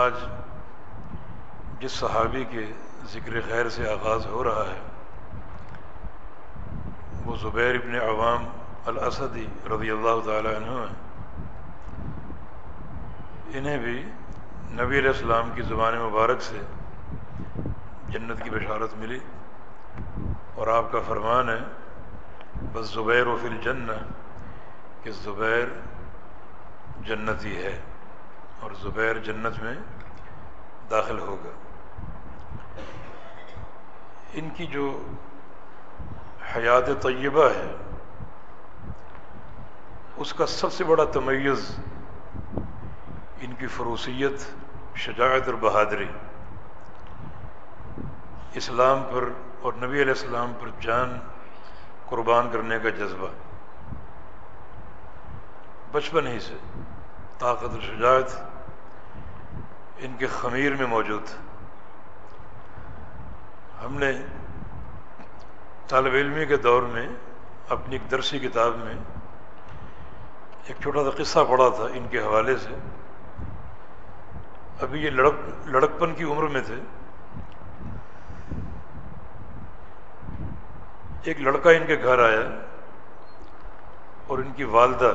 آج جس صحابی کے ذکر خیر سے آغاز ہو رہا ہے وہ زبیر ابن عوام الاسدی رضی اللہ تعالی عنہ ہیں۔ انہیں بھی نبی علیہ السلام کی زبان مبارک سے جنت کی بشارت ملی، اور آپ کا فرمان ہے بس زبیر و فی الجنہ، کہ زبیر جنتی ہے اور زبیر جنت میں داخل ہوگا۔ ان کی جو حیات طیبہ ہے اس کا سب سے بڑا تمیز ان کی فروسیت، شجاعت اور بہادری، اسلام پر اور نبی علیہ السلام پر جان قربان کرنے کا جذبہ بچپن ہی سے طاقت اور شجاعت ان کے خمیر میں موجود تھا۔ ہم نے طالب علمی کے دور میں اپنی ایک درسی کتاب میں ایک چھوٹا سا قصہ پڑھا تھا ان کے حوالے سے۔ ابھی یہ لڑکپن کی عمر میں تھے۔ ایک لڑکا ان کے گھر آیا اور ان کی والدہ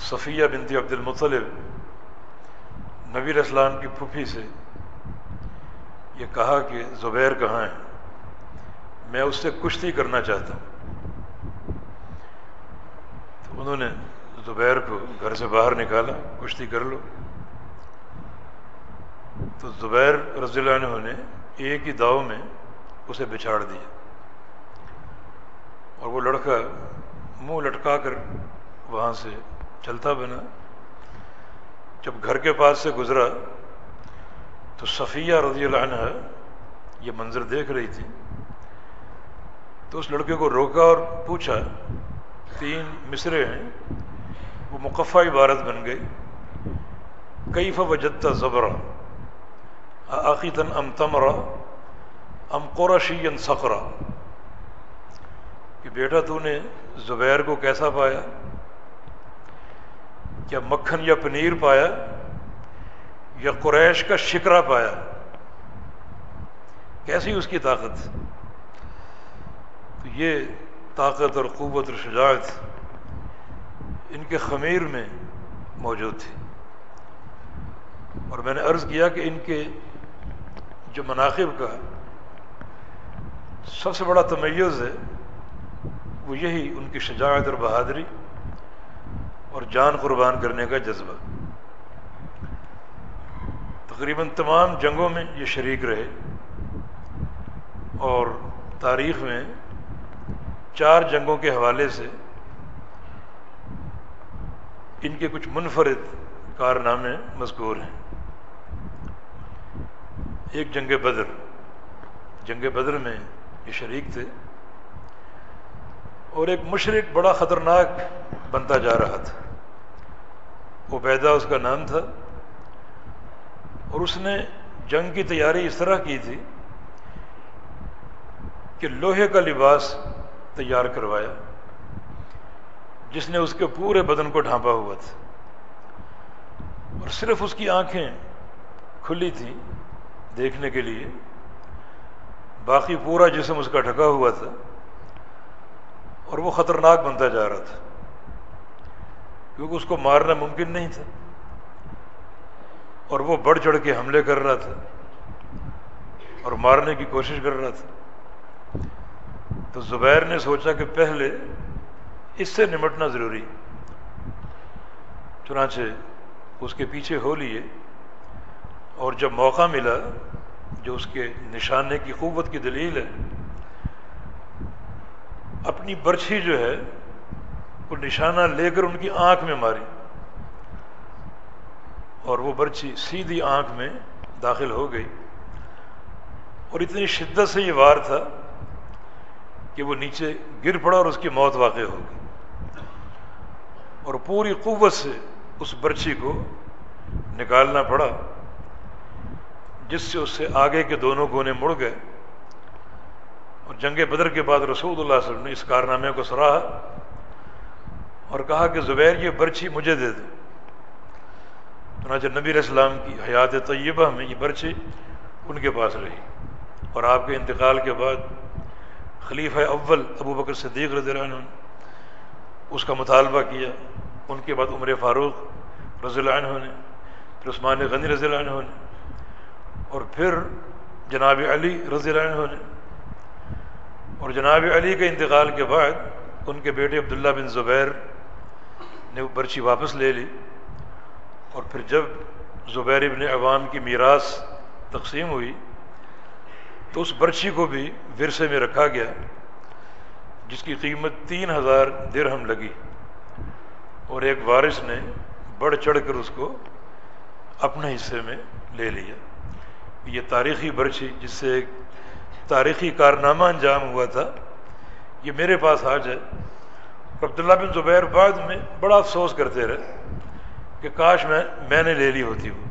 صفیہ بنت عبد المطلب نبی علیہ السلام کی پھوپھی سے یہ کہا کہ زبیر کہاں ہے، میں اس سے کشتی کرنا چاہتا ہوں۔ تو انہوں نے زبیر کو گھر سے باہر نکالا، کشتی کر لو۔ تو زبیر رضی اللہ عنہ نے ایک ہی داؤ میں اسے بچھاڑ دیا، اور وہ لڑکا منہ لٹکا کر وہاں سے چلتا بنا۔ جب گھر کے پاس سے گزرا تو صفیہ رضی اللہ عنہ یہ منظر دیکھ رہی تھی، تو اس لڑکے کو روکا اور پوچھا، 3 مصرے ہیں، وہ مقفع عبارت بن گئی، کیف وجدت زبرا عاقتا ام تمرا ام قرشیا صقرا، کہ بیٹا تو نے زبیر کو کیسا پایا، کیا مکھن یا پنیر پایا یا قریش کا شکرا پایا، کیسی اس کی طاقت۔ تو یہ طاقت اور قوت اور شجاعت ان کے خمیر میں موجود تھی۔ اور میں نے عرض کیا کہ ان کے جو مناقب کا سب سے بڑا تمیز ہے وہ یہی ان کی شجاعت اور بہادری اور جان قربان کرنے کا جذبہ۔ تقریباً تمام جنگوں میں یہ شریک رہے، اور تاریخ میں 4 جنگوں کے حوالے سے ان کے کچھ منفرد کارنامے مذکور ہیں۔ ایک جنگ بدر میں یہ شریک تھے، اور ایک مشرک بڑا خطرناک بنتا جا رہا تھا، عبیدہ اس کا نام تھا، اور اس نے جنگ کی تیاری اس طرح کی تھی کہ لوہے کا لباس تیار کروایا جس نے اس کے پورے بدن کو ڈھانپا ہوا تھا، اور صرف اس کی آنکھیں کھلی تھیں دیکھنے کے لیے، باقی پورا جسم اس کا ڈھکا ہوا تھا، اور وہ خطرناک بنتا جا رہا تھا کیونکہ اس کو مارنا ممکن نہیں تھا، اور وہ بڑھ چڑھ کے حملے کر رہا تھا اور مارنے کی کوشش کر رہا تھا۔ تو زبیر نے سوچا کہ پہلے اس سے نمٹنا ضروری، چنانچہ اس کے پیچھے ہو لیے، اور جب موقع ملا، جو اس کے نشانے کی قوت کی دلیل ہے، اپنی برچھی جو ہے وہ نشانہ لے کر ان کی آنکھ میں ماری، اور وہ برچھی سیدھی آنکھ میں داخل ہو گئی، اور اتنی شدت سے یہ وار تھا کہ وہ نیچے گر پڑا اور اس کی موت واقع ہو گئی، اور پوری قوت سے اس برچھی کو نکالنا پڑا، جس سے اس سے آگے کے دونوں کونے مڑ گئے۔ اور جنگ بدر کے بعد رسول اللہ صلی اللہ علیہ وسلم نے اس کارنامے کو سراہا اور کہا کہ زبیر یہ برچھی مجھے دے دو۔ چنانچہ نبی علیہ السلام کی حیات طیبہ میں یہ برچی ان کے پاس رہی، اور آپ کے انتقال کے بعد خلیفہ اول ابو بکر صدیق رضی اللہ عنہ نے اس کا مطالبہ کیا، ان کے بعد عمر فاروق رضی اللہ عنہ نے، پھر عثمان غنی رضی اللہ عنہ نے، اور پھر جناب علی رضی اللہ عنہ نے، اور جناب علی کے انتقال کے بعد ان کے بیٹے عبداللہ بن زبیر نے وہ برچی واپس لے لی، اور پھر جب زبیر ابن عوام کی میراث تقسیم ہوئی تو اس برچی کو بھی ورثے میں رکھا گیا، جس کی قیمت 3000 درہم لگی، اور ایک وارث نے بڑھ چڑھ کر اس کو اپنے حصے میں لے لیا۔ یہ تاریخی برچی جس سے ایک تاریخی کارنامہ انجام ہوا تھا، یہ میرے پاس آج ہے۔ عبداللہ بن زبیر بعد میں بڑا افسوس کرتے رہے کہ کاش میں نے لے لی ہوتی وہ۔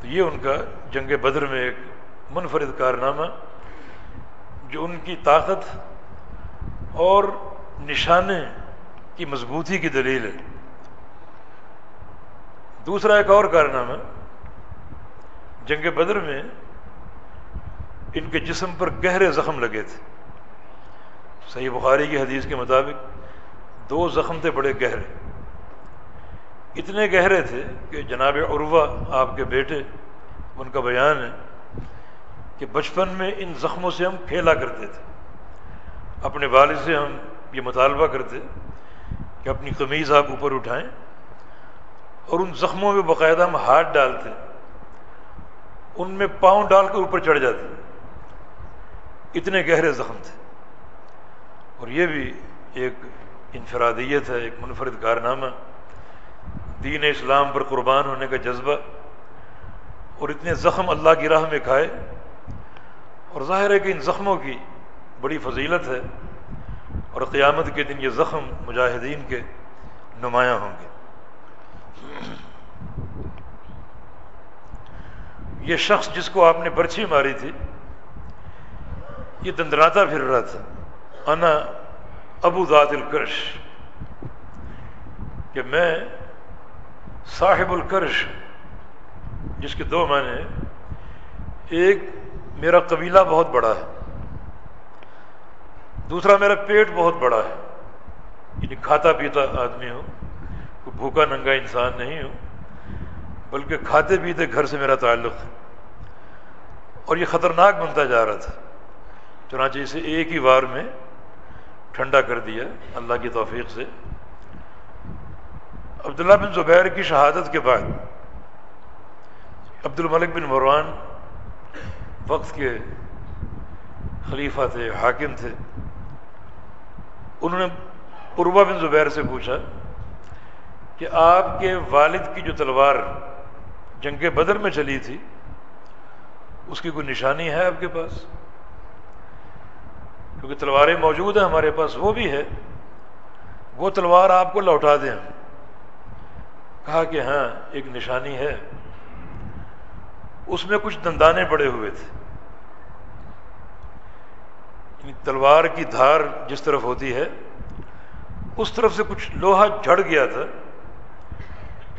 تو یہ ان کا جنگ بدر میں ایک منفرد کارنامہ جو ان کی طاقت اور نشانے کی مضبوطی کی دلیل ہے۔ دوسرا ایک اور کارنامہ، جنگ بدر میں ان کے جسم پر گہرے زخم لگے تھے۔ صحیح بخاری کی حدیث کے مطابق 2 زخم تھے بڑے گہرے، اتنے گہرے تھے کہ جناب عروہ آپ کے بیٹے، ان کا بیان ہے کہ بچپن میں ان زخموں سے ہم کھیلا کرتے تھے، اپنے والد سے ہم یہ مطالبہ کرتے کہ اپنی قمیض آپ اوپر اٹھائیں اور ان زخموں میں باقاعدہ ہم ہاتھ ڈالتے، ان میں پاؤں ڈال کر اوپر چڑھ جاتے، اتنے گہرے زخم تھے۔ اور یہ بھی ایک انفرادیت ہے، ایک منفرد کارنامہ، دین اسلام پر قربان ہونے کا جذبہ، اور اتنے زخم اللہ کی راہ میں کھائے، اور ظاہر ہے کہ ان زخموں کی بڑی فضیلت ہے، اور قیامت کے دن یہ زخم مجاہدین کے نمایاں ہوں گے۔ یہ شخص جس کو آپ نے برچھی ماری تھی، یہ دندراتا پھر رہا تھا، انا ابو ذات الکرش، کہ میں صاحب الکرش، جس کے 2 معنی ہیں، ایک میرا قبیلہ بہت بڑا ہے، دوسرا میرا پیٹ بہت بڑا ہے، یعنی کھاتا پیتا آدمی ہوں، کوئی بھوکا ننگا انسان نہیں ہوں، بلکہ کھاتے پیتے گھر سے میرا تعلق ہے، اور یہ خطرناک بنتا جا رہا تھا، چنانچہ اسے ایک ہی وار میں ٹھنڈا کر دیا اللہ کی توفیق سے۔ عبداللہ بن زبیر کی شہادت کے بعد عبد الملک بن مروان وقت کے خلیفہ تھے، حاکم تھے، انہوں نے عروہ بن زبیر سے پوچھا کہ آپ کے والد کی جو تلوار جنگ بدر میں چلی تھی اس کی کوئی نشانی ہے آپ کے پاس؟ کیونکہ تلواریں موجود ہیں ہمارے پاس، وہ بھی ہے، وہ تلوار آپ کو لوٹا دیں۔ کہا کہ ہاں ایک نشانی ہے، اس میں کچھ دندانے پڑے ہوئے تھے، یعنی تلوار کی دھار جس طرف ہوتی ہے اس طرف سے کچھ لوہا جھڑ گیا تھا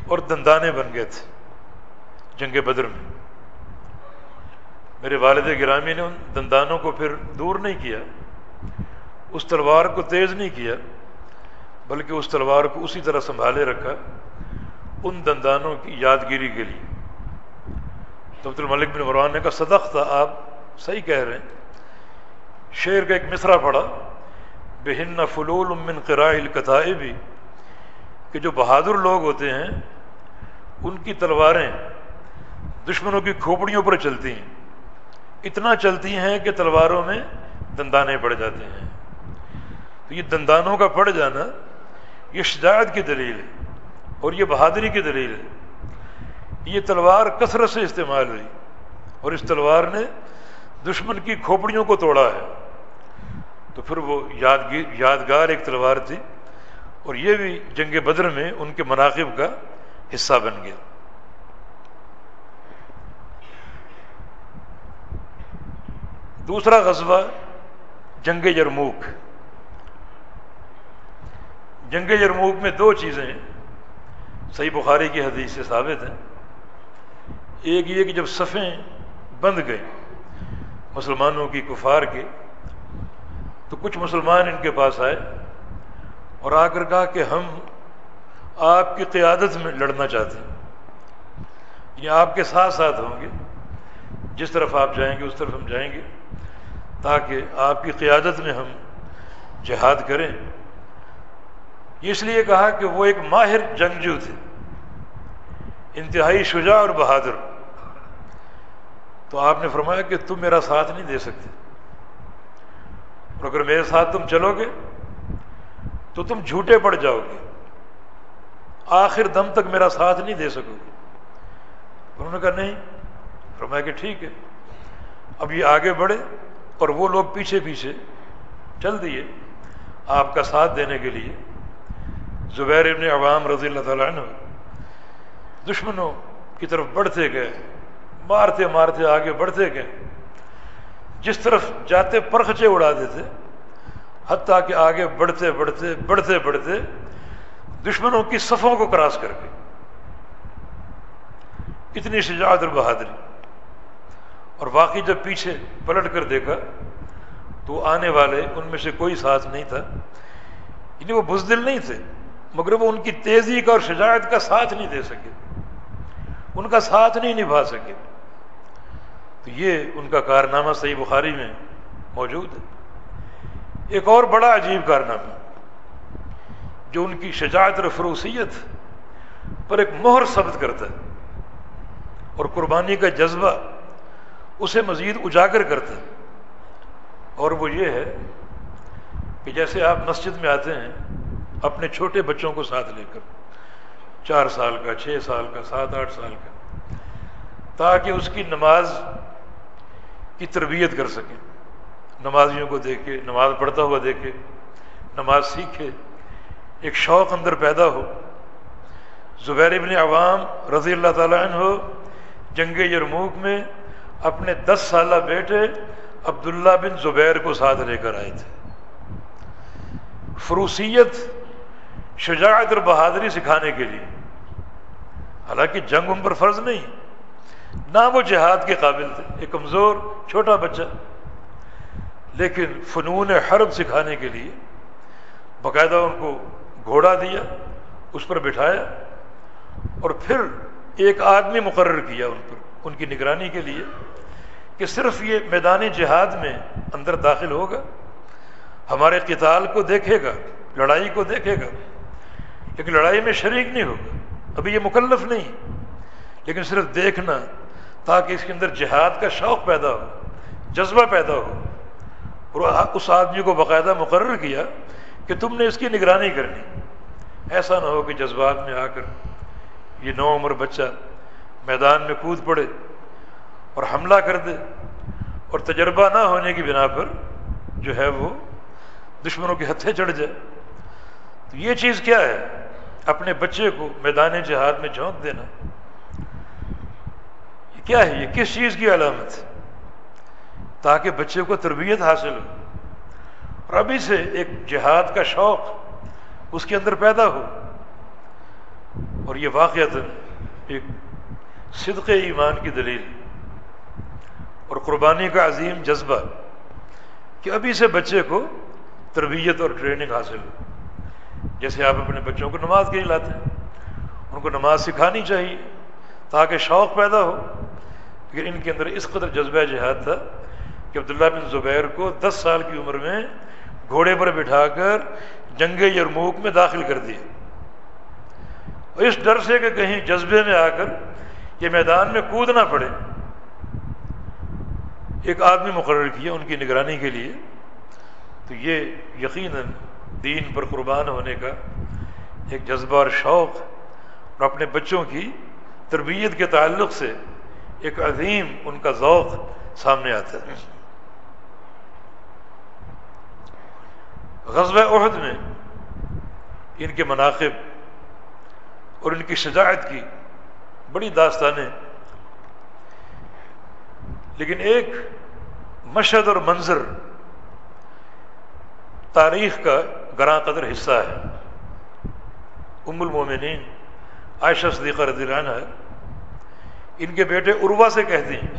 اور دندانے بن گئے تھے جنگ بدر میں۔ میرے والد گرامی نے ان دندانوں کو پھر دور نہیں کیا، اس تلوار کو تیز نہیں کیا، بلکہ اس تلوار کو اسی طرح سنبھالے رکھا ان دندانوں کی یادگیری کے لیے۔ تو عبد الملک بن مروان نے کہا صدقت، آپ صحیح کہہ رہے ہیں۔ شعر کا ایک مصرع پڑھا، بہن فلول من قراء الکتائب، کہ جو بہادر لوگ ہوتے ہیں ان کی تلواریں دشمنوں کی کھوپڑیوں پر چلتی ہیں، اتنا چلتی ہیں کہ تلواروں میں دندانے پڑ جاتے ہیں۔ تو یہ دندانوں کا پڑ جانا یہ شجاعت کی دلیل ہے اور یہ بہادری کی دلیل ہے۔ یہ تلوار کثرت سے استعمال ہوئی اور اس تلوار نے دشمن کی کھوپڑیوں کو توڑا ہے، تو پھر وہ یادگار ایک تلوار تھی، اور یہ بھی جنگ بدر میں ان کے مناقب کا حصہ بن گیا۔ دوسرا غزوہ جنگ یرموک۔ جنگ یرموک میں 2 چیزیں صحیح بخاری کی حدیث سے ثابت ہے۔ ایک یہ کہ جب صفیں بند گئیں مسلمانوں کی کفار کی، تو کچھ مسلمان ان کے پاس آئے اور آ کر کہا کہ ہم آپ کی قیادت میں لڑنا چاہتے ہیں، یعنی آپ کے ساتھ ساتھ ہوں گے، جس طرف آپ جائیں گے اس طرف ہم جائیں گے، تاکہ آپ کی قیادت میں ہم جہاد کریں۔ اس لیے کہا کہ وہ ایک ماہر جنگجو تھے، انتہائی شجاع اور بہادر۔ تو آپ نے فرمایا کہ تم میرا ساتھ نہیں دے سکتے، اور اگر میرے ساتھ تم چلو گے تو تم جھوٹے پڑ جاؤ گے، آخر دم تک میرا ساتھ نہیں دے سکو گے۔ انہوں نے کہا نہیں۔ فرمایا کہ ٹھیک ہے۔ اب یہ آگے بڑھے اور وہ لوگ پیچھے پیچھے چل دیے آپ کا ساتھ دینے کے لیے۔ زبیر ابن عوام رضی اللہ تعالیٰ عنہ دشمنوں کی طرف بڑھتے گئے، مارتے مارتے آگے بڑھتے گئے، جس طرف جاتے پرخچے اڑا دیتے، حتیٰ کہ آگے بڑھتے بڑھتے بڑھتے بڑھتے دشمنوں کی صفوں کو کراس کر گئے۔ اتنی شجاعت اور بہادری۔ اور واقعی جب پیچھے پلٹ کر دیکھا تو آنے والے ان میں سے کوئی ساتھ نہیں تھا، یعنی وہ بزدل نہیں تھے، مگر وہ ان کی تیزی کا اور شجاعت کا ساتھ نہیں دے سکے، ان کا ساتھ نہیں نبھا سکے۔ تو یہ ان کا کارنامہ صحیح بخاری میں موجود ہے۔ ایک اور بڑا عجیب کارنامہ جو ان کی شجاعت اور فروسیت پر ایک مہر ثبت کرتا ہے اور قربانی کا جذبہ اسے مزید اجاگر کرتا ہے، اور وہ یہ ہے کہ جیسے آپ مسجد میں آتے ہیں اپنے چھوٹے بچوں کو ساتھ لے کر، 4 سال کا، 6 سال کا، 7-8 سال کا، تاکہ اس کی نماز کی تربیت کر سکیں، نمازیوں کو دیکھے، نماز پڑھتا ہوا دیکھے، نماز سیکھے، ایک شوق اندر پیدا ہو۔ زبیر ابن عوام رضی اللہ تعالیٰ عنہ جنگ یرموک میں اپنے 10 سالہ بیٹے عبداللہ بن زبیر کو ساتھ لے کر آئے تھے، فروسیت، شجاعت اور بہادری سکھانے کے لیے۔ حالانکہ جنگ ان پر فرض نہیں، نہ وہ جہاد کے قابل تھے، ایک کمزور چھوٹا بچہ، لیکن فنون حرب سکھانے کے لیے باقاعدہ ان کو گھوڑا دیا، اس پر بٹھایا، اور پھر ایک آدمی مقرر کیا ان پر، ان کی نگرانی کے لیے، کہ صرف یہ میدان جہاد میں اندر داخل ہوگا، ہمارے قتال کو دیکھے گا، لڑائی کو دیکھے گا، لیکن لڑائی میں شریک نہیں ہوگا، ابھی یہ مکلف نہیں، لیکن صرف دیکھنا، تاکہ اس کے اندر جہاد کا شوق پیدا ہو، جذبہ پیدا ہو۔ اور اس آدمی کو باقاعدہ مقرر کیا کہ تم نے اس کی نگرانی کرنی، ایسا نہ ہو کہ جذبات میں آ کر یہ نوعمر بچہ میدان میں کود پڑے اور حملہ کر دے، اور تجربہ نہ ہونے کی بنا پر جو ہے وہ دشمنوں کے ہتھے چڑھ جائے۔ تو یہ چیز کیا ہے؟ اپنے بچے کو میدان جہاد میں جھونک دینا۔ یہ کیا ہے؟ یہ کس چیز کی علامت ہے؟ تاکہ بچے کو تربیت حاصل ہو اور ابھی سے ایک جہاد کا شوق اس کے اندر پیدا ہو۔ اور یہ واقعتاً ایک صدق ایمان کی دلیل اور قربانی کا عظیم جذبہ کہ ابھی سے بچے کو تربیت اور ٹریننگ حاصل ہو۔ جیسے آپ اپنے بچوں کو نماز کے لیے لاتے ہیں، ان کو نماز سکھانی چاہیے تاکہ شوق پیدا ہو، لیکن ان کے اندر اس قدر جذبہ جہاد تھا کہ عبداللہ بن زبیر کو 10 سال کی عمر میں گھوڑے پر بٹھا کر جنگ یرموک میں داخل کر دیا، اور اس ڈر سے کہ کہیں جذبے میں آ کر یہ میدان میں کود نہ پڑے، ایک آدمی مقرر کیا ان کی نگرانی کے لیے۔ تو یہ یقیناً دین پر قربان ہونے کا ایک جذبہ اور شوق، اور اپنے بچوں کی تربیت کے تعلق سے ایک عظیم ان کا ذوق سامنے آتا ہے۔ غزوہ احد میں ان کے مناقب اور ان کی شجاعت کی بڑی داستانیں، لیکن ایک مشہد اور منظر تاریخ کا گراں قدر حصہ ہے۔ ام المومنین عائشہ صدیقہ رضی اللہ عنہ ان کے بیٹے عروہ سے کہتی ہیں،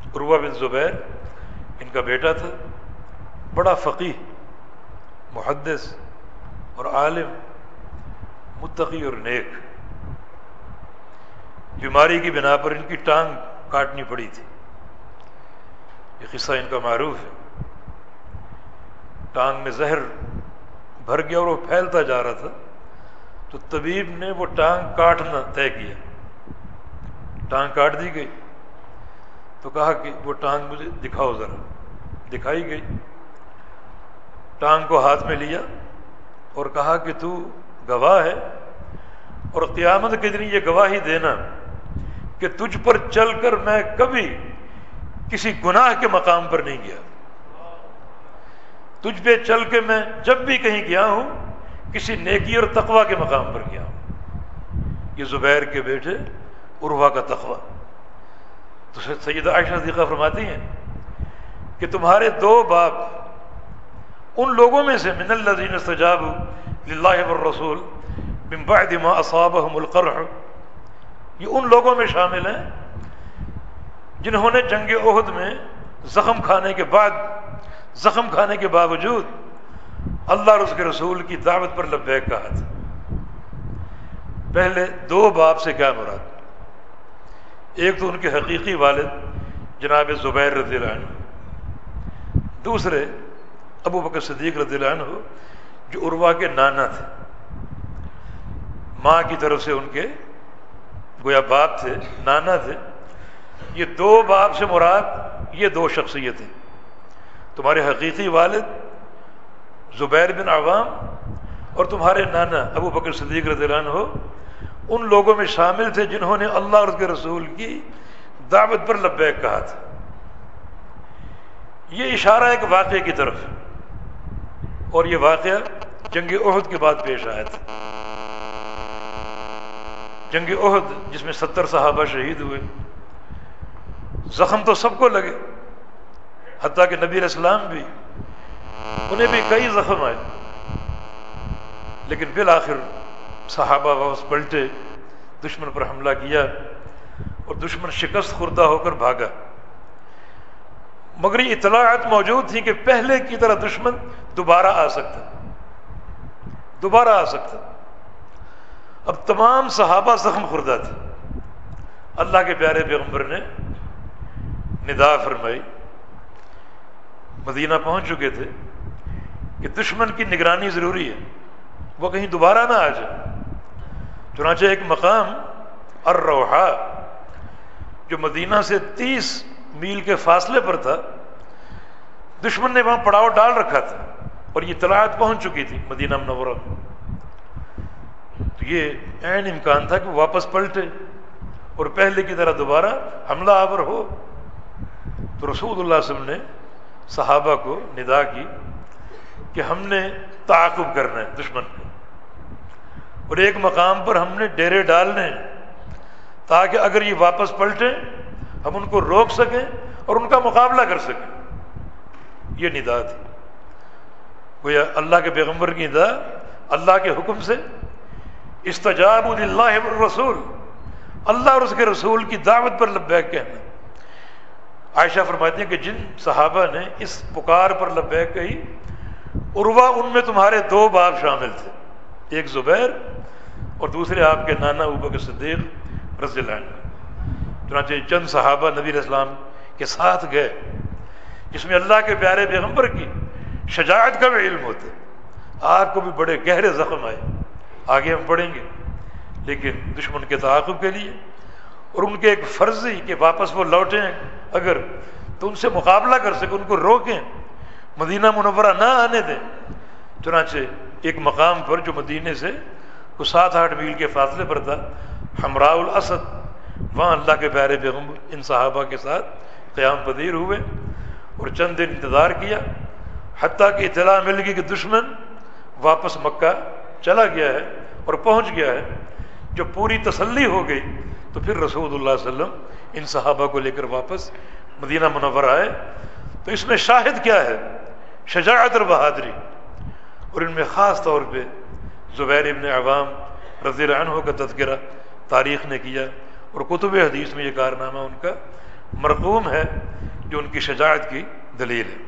عروہ بن زبیر ان کا بیٹا تھا، بڑا فقیہ، محدث اور عالم، متقی اور نیک۔ بیماری کی بنا پر ان کی ٹانگ کاٹنی پڑی تھی، یہ قصہ ان کا معروف ہے۔ ٹانگ میں زہر بھر گیا اور وہ پھیلتا جا رہا تھا، تو طبیب نے وہ ٹانگ کاٹنا طے کیا، ٹانگ کاٹ دی گئی۔ تو کہا کہ وہ ٹانگ مجھے دکھاؤ ذرا، دکھائی گئی۔ ٹانگ کو ہاتھ میں لیا اور کہا کہ تو گواہ ہے، اور قیامت کے دن یہ گواہی دینا کہ تجھ پر چل کر میں کبھی کسی گناہ کے مقام پر نہیں گیا، تجھ پہ چل کے میں جب بھی کہیں گیا ہوں کسی نیکی اور تقوی کے مقام پر گیا ہوں۔ یہ زبیر کے بیٹے عروہ کا تقوی۔ تو سیدہ عائشہ صدیقہ فرماتی ہیں کہ تمہارے دو باپ ان لوگوں میں سے من الذین استجابوا للہ والرسول من بعد ما اصابهم القرح، یہ ان لوگوں میں شامل ہیں جنہوں نے جنگ احد میں زخم کھانے کے باوجود اللہ اور اس کے رسول کی دعوت پر لبیک کہا تھا۔ پہلے دو باپ سے کیا مراد؟ ایک تو ان کے حقیقی والد جناب زبیر رضی اللہ عنہ، دوسرے ابو بکر صدیق رضی اللہ عنہ جو عروہ کے نانا تھے، ماں کی طرف سے ان کے گویا باپ تھے، نانا تھے۔ یہ دو باپ سے مراد یہ دو شخصیتیں، تمہارے حقیقی والد زبیر بن عوام اور تمہارے نانا ابو بکر صدیق رضی اللہ عنہ ان لوگوں میں شامل تھے جنہوں نے اللہ اور اس کے رسول کی دعوت پر لبیک کہا تھا۔ یہ اشارہ ایک واقعے کی طرف، اور یہ واقعہ جنگ احد کے بعد پیش آیا تھا۔ جنگ احد جس میں 70 صحابہ شہید ہوئے، زخم تو سب کو لگے، حتیٰ کہ نبی علیہ السلام بھی، انہیں بھی کئی زخم آئے، لیکن بالآخر صحابہ واپس پلٹے، دشمن پر حملہ کیا اور دشمن شکست خوردہ ہو کر بھاگا۔ مگر یہ اطلاعات موجود تھیں کہ پہلے کی طرح دشمن دوبارہ آ سکتا۔ اب تمام صحابہ زخم خوردہ تھے۔ اللہ کے پیارے پیغمبر نے ندا فرمائی، مدینہ پہنچ چکے تھے کہ دشمن کی نگرانی ضروری ہے، وہ کہیں دوبارہ نہ آ جائے۔ چنانچہ ایک مقام الروحا جو مدینہ سے 30 میل کے فاصلے پر تھا، دشمن نے وہاں پڑاؤ ڈال رکھا تھا اور یہ اطلاعات پہنچ چکی تھی مدینہ منورہ میں۔ تو یہ عین امکان تھا کہ واپس پلٹے اور پہلے کی طرح دوبارہ حملہ آور ہو۔ تو رسول اللہ صلی اللہ علیہ وسلم نے صحابہ کو ندا کی کہ ہم نے تعاقب کرنا ہے دشمن کو، اور ایک مقام پر ہم نے ڈیرے ڈالنے ہیں تاکہ اگر یہ واپس پلٹیں ہم ان کو روک سکیں اور ان کا مقابلہ کر سکیں۔ یہ ندا تھی، گویا اللہ کے پیغمبر کی ندا اللہ کے حکم سے، استجابوا للہ والرسول، اللہ اور اس کے رسول کی دعوت پر لبیک کہنا۔ عائشہ فرماتی ہیں کہ جن صحابہ نے اس پکار پر لبیک کہی، عروہ ان میں تمہارے دو باپ شامل تھے، ایک زبیر اور دوسرے آپ کے نانا ابو بکر صدیق رضی اللہ عنہ۔ چنانچہ چند صحابہ نبی علیہ السلام کے ساتھ گئے، جس میں اللہ کے پیارے پیغمبر کی شجاعت کا بھی علم ہوتا ہے۔ آپ کو بھی بڑے گہرے زخم آئے، آگے ہم پڑھیں گے، لیکن دشمن کے تعاقب کے لیے اور ان کے ایک فرضی کہ واپس وہ لوٹیں اگر تو ان سے مقابلہ کر سکیں، ان کو روکیں، مدینہ منورہ نہ آنے دیں۔ چنانچہ ایک مقام پر جو مدینے سے کچھ 7-8 میل کے فاصلے پر تھا، حمراء الاسد، وہاں اللہ کے پیارے پیغمبر ان صحابہ کے ساتھ قیام پذیر ہوئے اور چند دن انتظار کیا، حتیٰ کہ اطلاع مل گئی کہ دشمن واپس مکہ چلا گیا ہے اور پہنچ گیا ہے۔ جب پوری تسلی ہو گئی تو پھر رسول اللہ صلی اللہ علیہ وسلم ان صحابہ کو لے کر واپس مدینہ منورہ آئے۔ تو اس میں شاہد کیا ہے؟ شجاعت اور بہادری، اور ان میں خاص طور پہ زبیر ابن عوام رضی اللہ عنہ کا تذکرہ تاریخ نے کیا، اور کتب حدیث میں یہ کارنامہ ان کا مرقوم ہے جو ان کی شجاعت کی دلیل ہے۔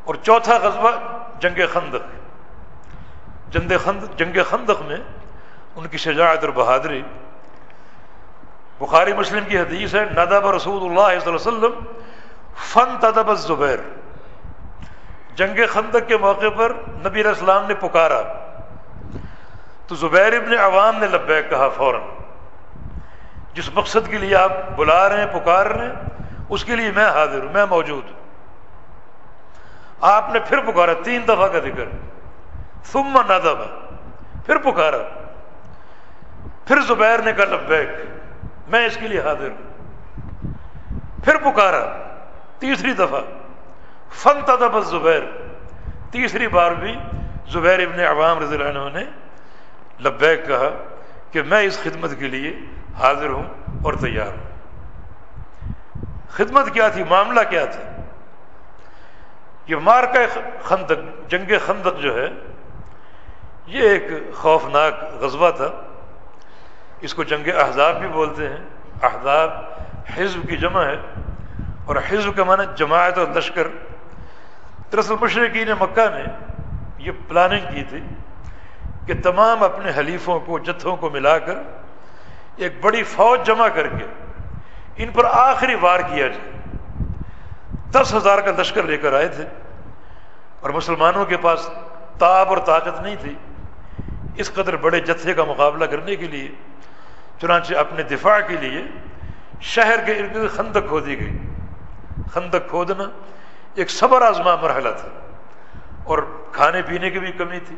اور چوتھا غزوہ جنگ خندق، جنگ خندق میں ان کی شجاعت اور بہادری، بخاری مسلم کی حدیث ہے، ندب رسول اللہ صلی اللہ علیہ وسلم فانتدب الزبیر، جنگ خندق کے موقع پر نبی علیہ السلام نے پکارا تو زبیر ابن عوام نے لبیک کہا فوراً، جس مقصد کے لیے آپ بلا رہے ہیں، پکار رہے ہیں، اس کے لیے میں حاضر ہوں، میں موجود ہوں۔ آپ نے پھر پکارا، 3 دفعہ کا ذکر، ثم ندب، پھر پکارا، پھر زبیر نے کہا لبیک، میں اس کے لیے حاضر ہوں، پھر پکارا 3 دفعہ، فانتدب الزبیر، تیسری بار بھی زبیر ابن عوام رضی اللہ عنہ نے لبیک کہا کہ میں اس خدمت کے لیے حاضر ہوں اور تیار ہوں۔ خدمت کیا تھی، معاملہ کیا تھا؟ یہ معرکہ خندق، جنگ خندق جو ہے یہ ایک خوفناک غزوہ تھا، اس کو جنگ احزاب بھی بولتے ہیں۔ احزاب حزب کی جمع ہے، اور حزب کا معنی جماعت اور لشکر۔ دراصل مشرکین مکہ نے یہ پلاننگ کی تھی کہ تمام اپنے حلیفوں کو، جتھوں کو ملا کر ایک بڑی فوج جمع کر کے ان پر آخری وار کیا جائے۔ 10,000 کا لشکر لے کر آئے تھے، اور مسلمانوں کے پاس تاب اور طاقت نہیں تھی اس قدر بڑے جتھے کا مقابلہ کرنے کے لیے۔ چنانچہ اپنے دفاع کے لیے شہر کے ارد گرد خندق کھودی گئی۔ خندق کھودنا ایک صبر آزما مرحلہ تھا، اور کھانے پینے کی بھی کمی تھی،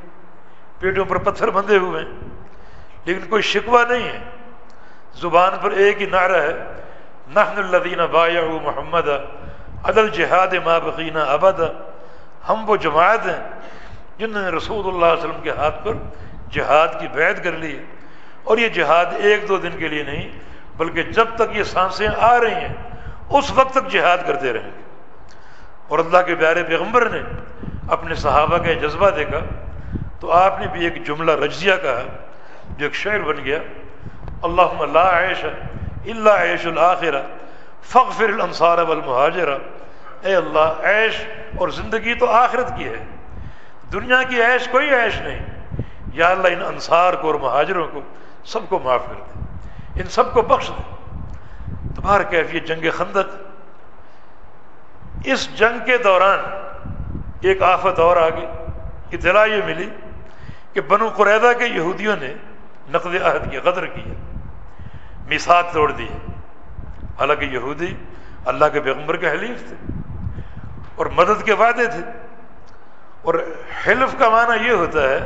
پیٹوں پر پتھر بندھے ہوئے ہیں، لیکن کوئی شکوہ نہیں ہے، زبان پر ایک ہی نعرہ ہے، نحن الذین بایعوا محمد علی الجہاد ما بقینا ابدا، ہم وہ جماعت ہیں جنہوں نے رسول اللہ صلی اللہ علیہ وسلم کے ہاتھ پر جہاد کی بیعت کر لی ہے، اور یہ جہاد 1-2 دن کے لیے نہیں بلکہ جب تک یہ سانسیں آ رہی ہیں اس وقت تک جہاد کرتے رہیں گے۔ اور اللہ کے پیارے پیغمبر نے اپنے صحابہ کا جذبہ دیکھا تو آپ نے بھی ایک جملہ رجزیہ کہا جو ایک شعر بن گیا، اللہم لا عیش الا عیش الآخرہ فاغفر الانصار والمہاجرہ، اے اللہ عیش اور زندگی تو آخرت کی ہے، دنیا کی عیش کوئی عیش نہیں، یا اللہ ان انصار کو اور مہاجروں کو سب کو معاف کر دے، ان سب کو بخش دے۔ تو بہر کیف یہ جنگ خندق، اس جنگ کے دوران ایک آفت اور آ گئی، اطلاع یہ ملی کہ بنو قریظہ کے یہودیوں نے نقض عہد کی، غدر کی، میثاق توڑ دی۔ حالانکہ یہودی اللہ کے پیغمبر کے حلیف تھے اور مدد کے وعدے تھے، اور حلف کا معنی یہ ہوتا ہے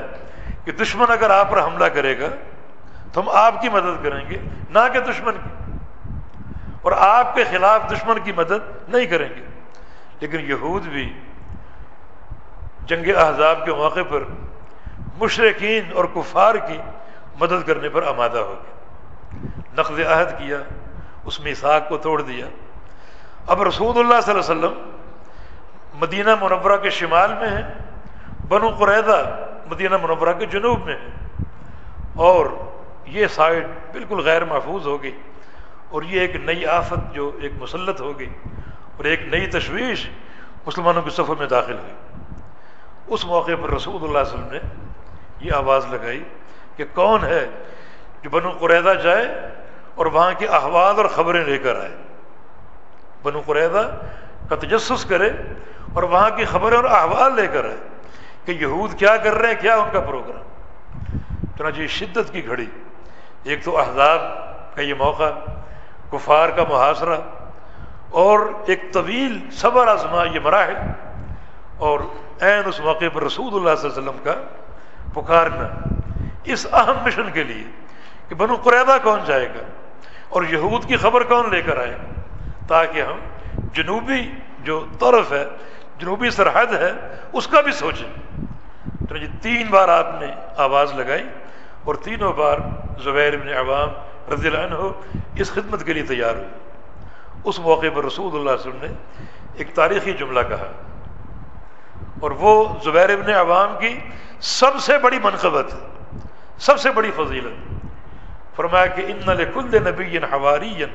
کہ دشمن اگر آپ پر حملہ کرے گا تو ہم آپ کی مدد کریں گے، نہ کہ دشمن کی، اور آپ کے خلاف دشمن کی مدد نہیں کریں گے۔ لیکن یہود بھی جنگ احزاب کے موقع پر مشرکین اور کفار کی مدد کرنے پر آمادہ ہو گئے، نقض عہد کیا، اس میثاق کو توڑ دیا۔ اب رسول اللہ صلی اللہ علیہ وسلم مدینہ منورہ کے شمال میں ہیں، بنو قریظہ مدینہ منورہ کے جنوب میں ہیں، اور یہ سائڈ بالکل غیر محفوظ ہو گئی، اور یہ ایک نئی آفت جو ایک مسلط ہو گئی، اور ایک نئی تشویش مسلمانوں کے صفوں میں داخل ہوئی۔ اس موقع پر رسول اللہ صلی اللہ علیہ وسلم نے یہ آواز لگائی کہ کون ہے جو بنو قریظہ جائے اور وہاں کے احوال اور خبریں لے کر آئے، بنو قریظہ کا تجسس کرے اور وہاں کی خبریں اور احوال لے کر آئے کہ یہود کیا کر رہے ہیں، کیا ان کا پروگرام۔ چنانچہ شدت کی گھڑی، ایک تو احزاب کا یہ موقع، کفار کا محاصرہ، اور ایک طویل صبر آزما یہ مراحل، اور عین اس موقع پر رسول اللہ صلی اللہ علیہ وسلم کا پکارنا اس اہم مشن کے لیے کہ بنو قریظہ کون جائے گا اور یہود کی خبر کون لے کر آئے گا، تاکہ ہم جنوبی جو طرف ہے، جنوبی سرحد ہے، اس کا بھی سوچیں۔ تو 3 بار آپ نے آواز لگائی، اور تینوں بار زبیر بن عوام رضی اللہ عنہ اس خدمت کے لیے تیار ہوئے۔ اس موقع پر رسول اللہ صلی اللہ علیہ وسلم نے ایک تاریخی جملہ کہا، اور وہ زبیر بن عوام کی سب سے بڑی منقبت ہے، سب سے بڑی فضیلت۔ فرمایا کہ ان لکل نبی حواریًا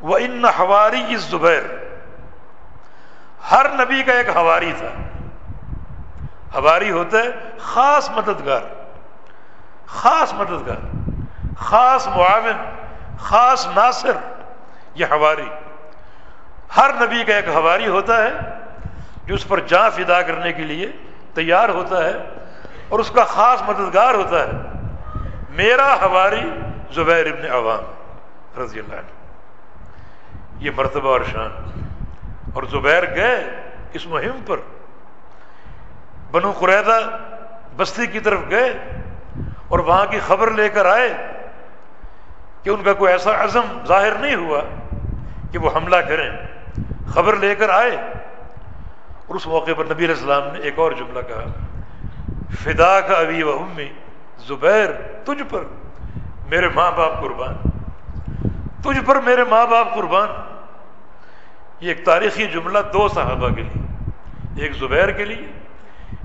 وان حواری الزبیر، ہر نبی کا ایک حواری تھا۔ حواری ہوتا ہے خاص مددگار، خاص مددگار، خاص معاون، خاص ناصر، یہ حواری۔ ہر نبی کا ایک حواری ہوتا ہے جو اس پر جان فدا کرنے کے لیے تیار ہوتا ہے، اور اس کا خاص مددگار ہوتا ہے۔ میرا حواری زبیر ابن عوام رضی اللہ عنہ، یہ مرتبہ اور شان۔ اور زبیر گئے اس مہم پر، بنو قریظہ بستی کی طرف گئے اور وہاں کی خبر لے کر آئے کہ ان کا کوئی ایسا عزم ظاہر نہیں ہوا کہ وہ حملہ کریں۔ خبر لے کر آئے، اور اس موقع پر نبی علیہ السلام نے ایک اور جملہ کہا، فداک ابی و امی، زبیر تجھ پر میرے ماں باپ قربان، تجھ پر میرے ماں باپ قربان۔ یہ ایک تاریخی جملہ دو صحابہ کے لیے، ایک زبیر کے لیے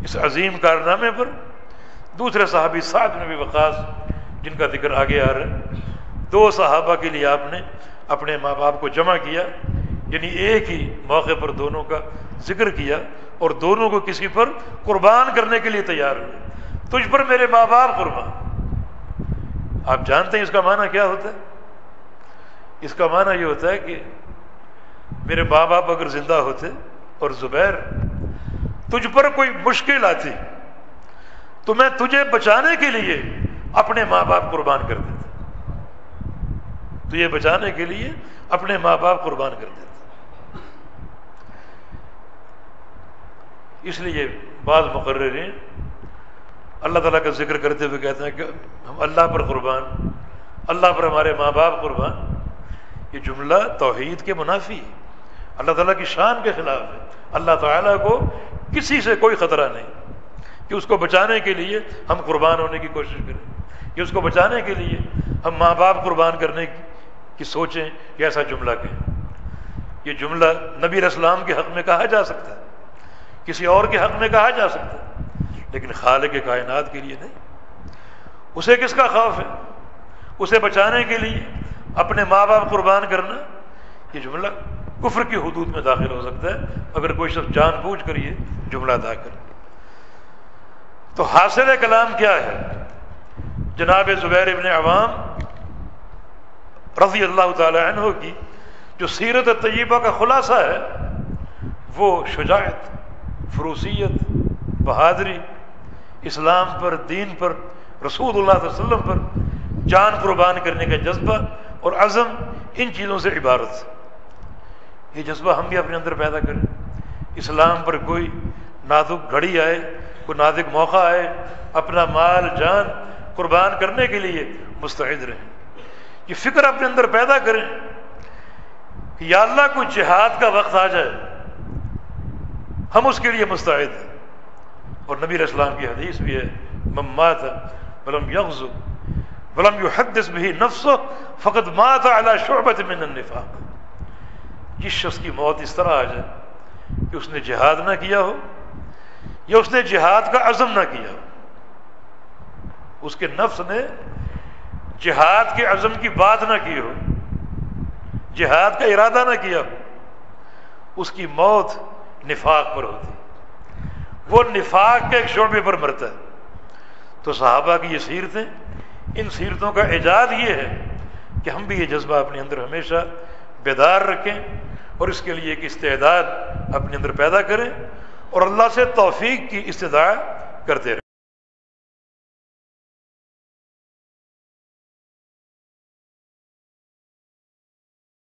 اس عظیم کارنامے پر، دوسرے صحابی سعد بن ابی وقاص جن کا ذکر آگے آ رہا ہے۔ دو صحابہ کے لیے آپ نے اپنے ماں باپ کو جمع کیا، یعنی ایک ہی موقع پر دونوں کا ذکر کیا، اور دونوں کو کسی پر قربان کرنے کے لیے تیار ہوئے۔ تجھ پر میرے ماں باپ قربان۔ آپ جانتے ہیں اس کا معنی کیا ہوتا ہے؟ اس کا معنی یہ ہوتا ہے کہ میرے ماں باپ اگر زندہ ہوتے اور زبیر تجھ پر کوئی مشکل آتی تو میں تجھے بچانے کے لیے اپنے ماں باپ قربان کر دیتا، تجھے بچانے کے لیے اپنے ماں باپ قربان کر دیتا۔ اس لیے بعض مقررین اللہ تعالیٰ کا ذکر کرتے ہوئے کہتے ہیں کہ ہم اللہ پر قربان، اللہ پر ہمارے ماں باپ قربان۔ یہ جملہ توحید کے منافی ہے، اللہ تعالیٰ کی شان کے خلاف ہے۔ اللہ تعالیٰ کو کسی سے کوئی خطرہ نہیں کہ اس کو بچانے کے لیے ہم قربان ہونے کی کوشش کریں، کہ اس کو بچانے کے لیے ہم ماں باپ قربان کرنے کی سوچیں کہ ایسا جملہ کہیں۔ یہ جملہ نبی علیہ السلام کے حق میں کہا جا سکتا ہے، کسی اور کے حق میں کہا جا سکتا ہے، لیکن خالق کائنات کے لیے نہیں۔ اسے کس کا خوف ہے؟ اسے بچانے کے لیے اپنے ماں باپ قربان کرنا، یہ جملہ کفر کی حدود میں داخل ہو سکتا ہے اگر کوئی شخص جان بوجھ کر یہ جملہ ادا کرے۔ تو حاصل کلام کیا ہے؟ جناب زبیر ابن عوام رضی اللہ تعالی عنہ کی جو سیرت طیبہ کا خلاصہ ہے، وہ شجاعت، فروسیت، بہادری، اسلام پر، دین پر، رسول اللہ صلی اللہ علیہ وسلم پر جان قربان کرنے کا جذبہ اور عزم، ان چیزوں سے عبارت ہے۔ یہ جذبہ ہم بھی اپنے اندر پیدا کریں۔ اسلام پر کوئی نازک گھڑی آئے، کوئی نازک موقع آئے، اپنا مال جان قربان کرنے کے لیے مستعد رہیں۔ یہ فکر اپنے اندر پیدا کریں کہ یا اللہ کوئی جہاد کا وقت آ جائے، ہم اس کے لیے مستعد ہیں۔ اور نبی علیہ السلام کی حدیث بھی ہے، من مات ولم یغزو ولم یحدث به نفسه فقد مات على شعبۃ من النفاق۔ جس شخص کی موت اس طرح آ جائے کہ اس نے جہاد نہ کیا ہو یا اس نے جہاد کا عزم نہ کیا ہو، اس کے نفس نے جہاد کے عزم کی بات نہ کی ہو، جہاد کا ارادہ نہ کیا ہو، اس کی موت نفاق پر ہوتی، وہ نفاق کے ایک شعبے پر مرتا ہے۔ تو صحابہ کی یہ سیرتیں، ان سیرتوں کا اعجاز یہ ہے کہ ہم بھی یہ جذبہ اپنے اندر ہمیشہ بیدار رکھیں، اور اس کے لیے ایک استعداد اپنے اندر پیدا کریں، اور اللہ سے توفیق کی استدعا کرتے رہیں۔